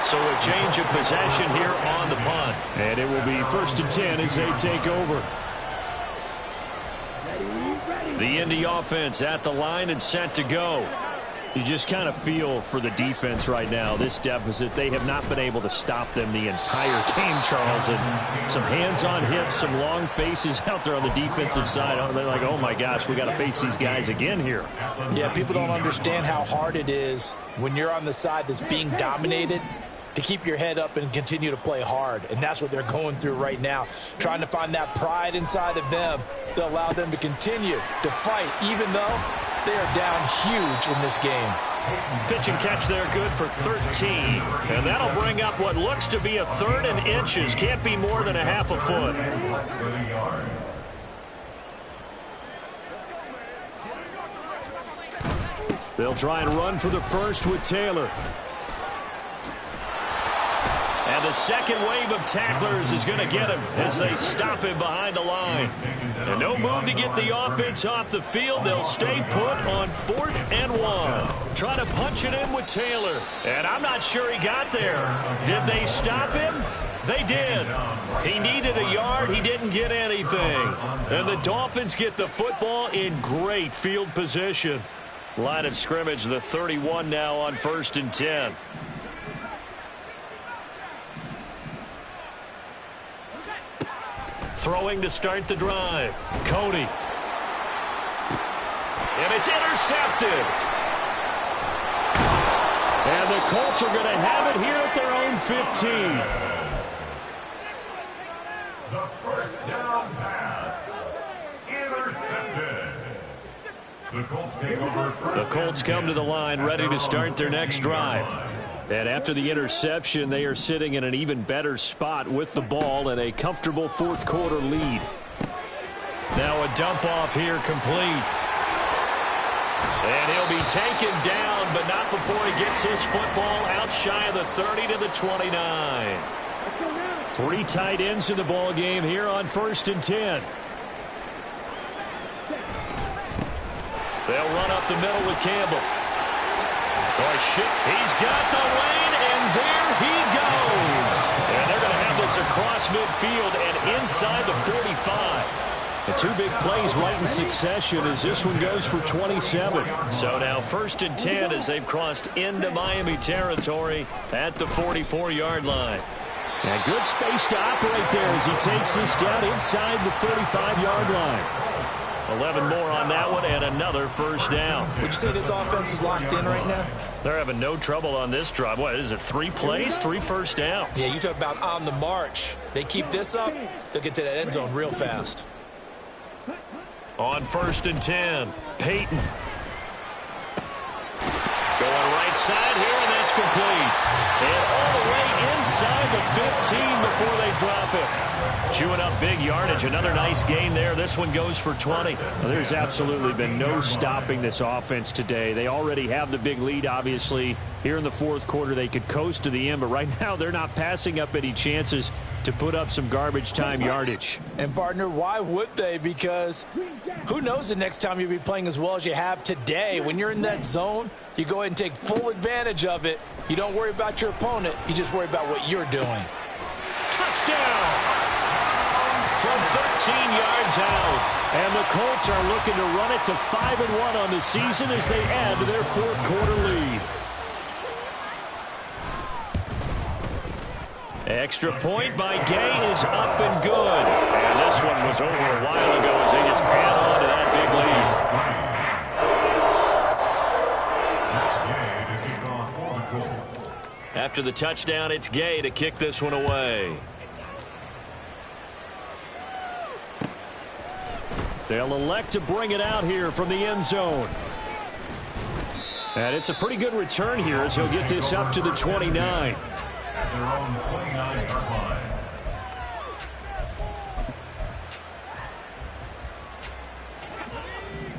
So a change of possession here on the punt. And it will be 1st and 10 as they take over. The Indy offense at the line and set to go. You just kind of feel for the defense right now, this deficit. They have not been able to stop them the entire game, Charles. And some hands on hips, some long faces out there on the defensive side. They're like, oh, my gosh, we got to face these guys again here. Yeah, people don't understand how hard it is when you're on the side that's being dominated to keep your head up and continue to play hard. And that's what they're going through right now, trying to find that pride inside of them to allow them to continue to fight, even though they are down huge in this game. Pitch and catch there, good for 13. And that'll bring up what looks to be a 3rd and inches. Can't be more than a half a foot. They'll try and run for the first with Taylor. And And the second wave of tacklers is going to get him as they stop him behind the line. And no move to get the offense off the field. They'll stay put on 4th and 1. Trying to punch it in with Taylor. And I'm not sure he got there. Did they stop him? They did. He needed a yard. He didn't get anything. And the Dolphins get the football in great field position. Line of scrimmage, the 31 now on 1st and 10. Throwing to start the drive. Cody. And it's intercepted. And the Colts are going to have it here at their own 15. The first down pass. Intercepted. The Colts take over. The Colts come to the line ready to start their next drive. And after the interception, they are sitting in an even better spot with the ball and a comfortable 4th quarter lead. Now a dump off here complete. And he'll be taken down, but not before he gets his football out shy of the 30 to the 29. 3 tight ends in the ball game here on 1st and 10. They'll run up the middle with Campbell. He's got the lane, and there he goes. And they're going to have this across midfield and inside the 45. The 2 big plays right in succession as this one goes for 27. So now 1st and 10 as they've crossed into Miami territory at the 44-yard line. And good space to operate there as he takes this down inside the 35-yard line. 11 more on that one and another first down. Would you say this offense is locked in right now? They're having no trouble on this drive. What is it, 3 plays, 3 first downs? Yeah, you talk about on the march. They keep this up, they'll get to that end zone real fast. On 1st and 10, Peyton. Going right side here, and that's complete. And all the way inside the 15 before they drop it. Chewing up big yardage. Another nice gain there. This one goes for 20. Well, there's absolutely been no stopping this offense today. They already have the big lead, obviously. Here in the 4th quarter, they could coast to the end, but right now they're not passing up any chances to put up some garbage time yardage. And, partner, why would they? Because who knows the next time you'll be playing as well as you have today. When you're in that zone, you go ahead and take full advantage of it. You don't worry about your opponent. You just worry about what you're doing. Touchdown! From 13 yards out. And the Colts are looking to run it to 5-1 on the season as they add to their 4th quarter lead. Extra point by Gay is up and good. And this one was over a while ago as they just add on to that Gay to kick off for the Colts. After the touchdown, it's Gay to kick this one away. They'll elect to bring it out here from the end zone. And it's a pretty good return here as he'll get this up to the 29. At their own 29-yard line.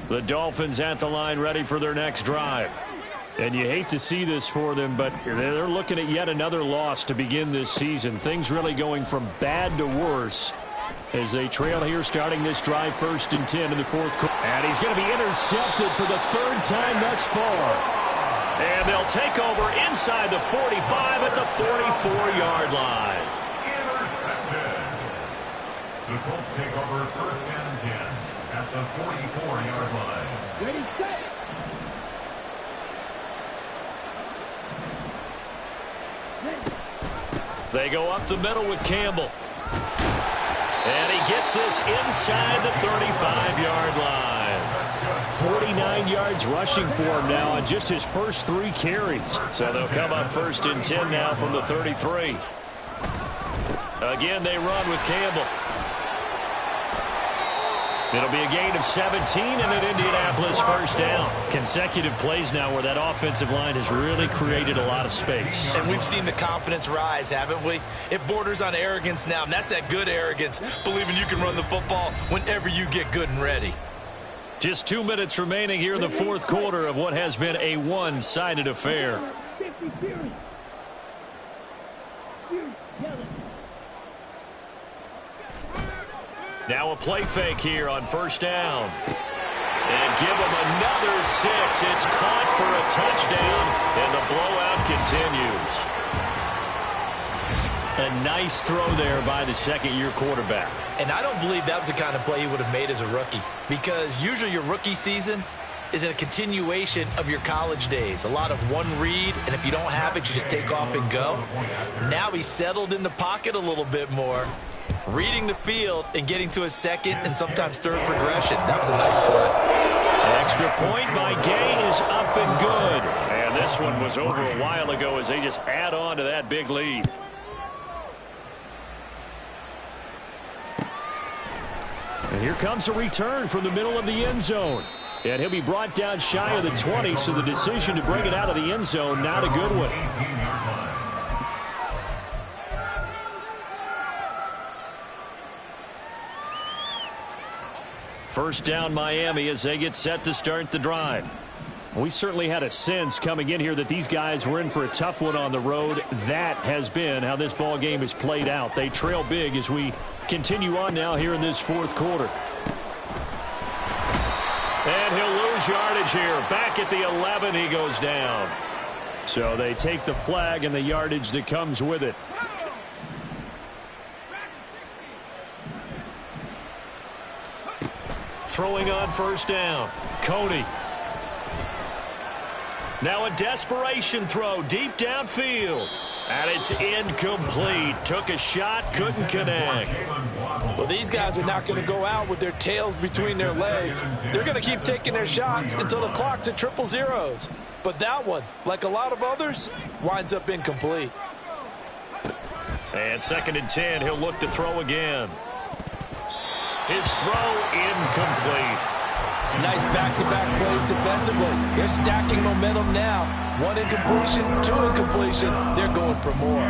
The Dolphins at the line ready for their next drive. And you hate to see this for them, but they're looking at yet another loss to begin this season. Things really going from bad to worse as they trail here starting this drive 1st and 10 in the 4th quarter. And he's going to be intercepted for the 3rd time thus far. And they'll take over inside the 45 at the 44-yard line. Intercepted. The Colts take over 1st and 10 at the 44-yard line. Ready, set. They go up the middle with Campbell. And he gets this inside the 35-yard line. 49 yards rushing for him now on just his first 3 carries. So they'll come up 1st and 10 now from the 33. Again, they run with Campbell. It'll be a gain of 17 and an Indianapolis first down. Consecutive plays now where that offensive line has really created a lot of space. And we've seen the confidence rise, haven't we? It borders on arrogance now, and that's that good arrogance, believing you can run the football whenever you get good and ready. Just 2 minutes remaining here in the 4th quarter of what has been a one-sided affair. Now a play fake here on first down. And give him another 6. It's caught for a touchdown, and the blowout continues. A nice throw there by the second-year quarterback. And I don't believe that was the kind of play he would have made as a rookie, because usually your rookie season is a continuation of your college days. A lot of one read, and if you don't have it, you just take off and go. Now he's settled in the pocket a little bit more, reading the field and getting to a second and sometimes third progression. That was a nice play. Extra point by Gay is up and good. And this one was over a while ago as they just add on to that big lead. And here comes a return from the middle of the end zone. And he'll be brought down shy of the 20, so the decision to bring it out of the end zone, not a good one. First down Miami as they get set to start the drive. We certainly had a sense coming in here that these guys were in for a tough one on the road. That has been how this ball game has played out. They trail big as we continue on now here in this fourth quarter. And he'll lose yardage here. Back at the 11, he goes down. So they take the flag and the yardage that comes with it. Throwing on first down. Cody. Now a desperation throw deep downfield. And it's incomplete. Took a shot, couldn't connect. Well, these guys are not going to go out with their tails between their legs. They're going to keep taking their shots until the clock's at 000. But that one, like a lot of others, winds up incomplete. And 2nd and 10, he'll look to throw again. His throw incomplete. Nice back-to-back plays defensively. They're stacking momentum now. 1 incompletion, 2 incompletion. They're going for more.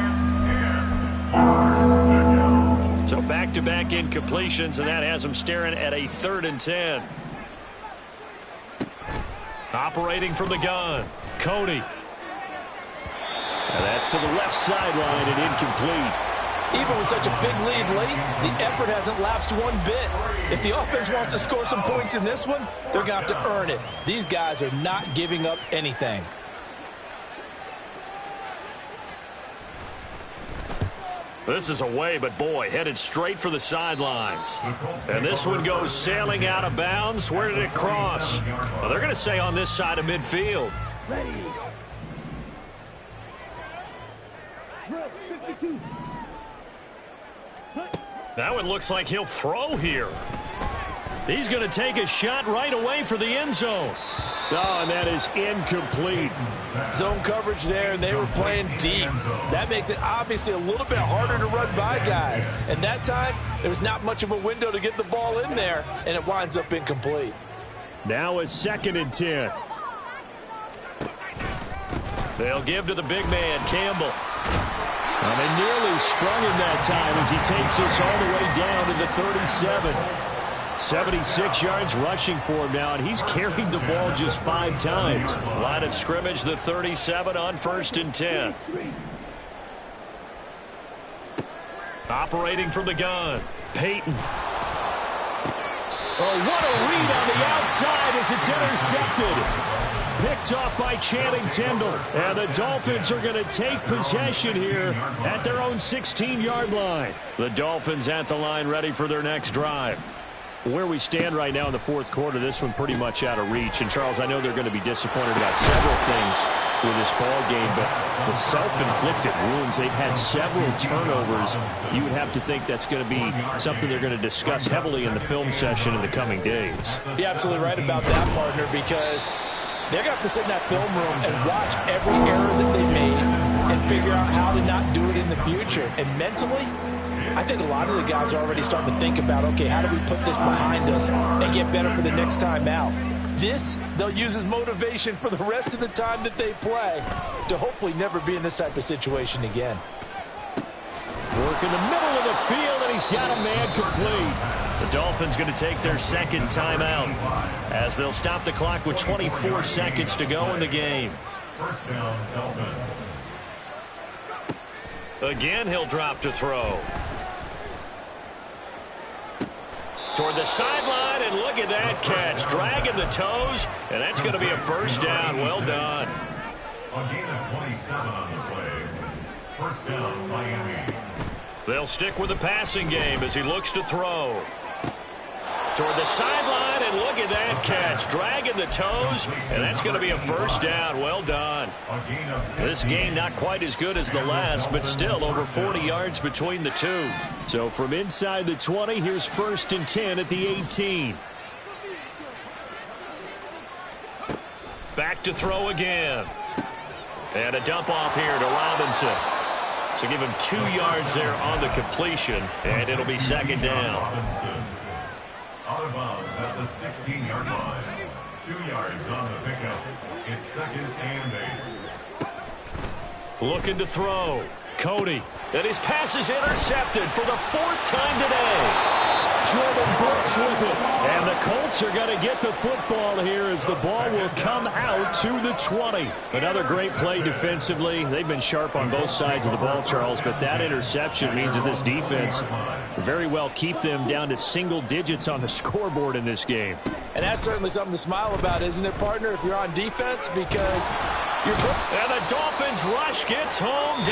So back-to-back incompletions, and that has them staring at a 3rd and 10. Operating from the gun, Cody. And that's to the left sideline and incomplete. Even with such a big lead late, the effort hasn't lapsed one bit. If the offense wants to score some points in this one, they're going to have to earn it. These guys are not giving up anything. This is away, but boy, headed straight for the sidelines. And this one goes sailing out of bounds. Where did it cross? Well, they're going to say on this side of midfield. Ready. Drill 52. That one looks like he'll throw here. He's going to take a shot right away for the end zone. Oh, and that is incomplete. Zone coverage there, and they were playing deep. That makes it obviously a little bit harder to run by guys. And that time, there was not much of a window to get the ball in there, and it winds up incomplete. Now a 2nd and 10. They'll give to the big man, Campbell. And they nearly sprung him that time as he takes us all the way down to the 37. 76 yards rushing for him now, and he's carried the ball just 5 times. Line of scrimmage, the 37 on 1st and 10. Operating from the gun, Peyton. Oh, what a read on the outside as it's intercepted. Picked off by Channing Tindall. And the Dolphins are going to take possession here at their own 16-yard line. The Dolphins at the line ready for their next drive. Where we stand right now in the fourth quarter, this one pretty much out of reach. And, Charles, I know they're going to be disappointed about several things with this ball game, but the self-inflicted wounds, they've had several turnovers. You would have to think that's going to be something they're going to discuss heavily in the film session in the coming days. You're absolutely right about that, partner, because they're going to have to sit in that film room and watch every error that they made and figure out how to not do it in the future. And mentally, I think a lot of the guys are already starting to think about, okay, how do we put this behind us and get better for the next time out? This, they'll use as motivation for the rest of the time that they play to hopefully never be in this type of situation again. Work in the middle of the field, and he's got a man complete. The Dolphins going to take their 2nd timeout as they'll stop the clock with 24 seconds to go in the game. First down, Dolphins. Again, he'll drop to throw. Toward the sideline, and look at that catch. Dragging the toes, and that's going to be a first down. Well done. A gain of 27 on the play. First down, Miami. They'll stick with the passing game as he looks to throw. Toward the sideline, and look at that catch. Dragging the toes, and that's going to be a first down. Well done. This game not quite as good as the last, but still over 40 yards between the two. So from inside the 20, here's 1st and 10 at the 18. Back to throw again. And a dump off here to Robinson. So give him 2 yards there on the completion, and it'll be second down. Robinson. Out of bounds at the 16-yard line. 2 yards on the pickup. It's 2nd and 8. Looking to throw. Cody. And his pass is intercepted for the 4th time today. Jordan Brooks with it. And the Colts are going to get the football here as the ball will come out to the 20. Another great play defensively. They've been sharp on both sides of the ball, Charles, but that interception means that this defense very well keep them down to single digits on the scoreboard in this game. And that's certainly something to smile about, isn't it, partner, if you're on defense? Because you're... And the Dolphins rush gets home.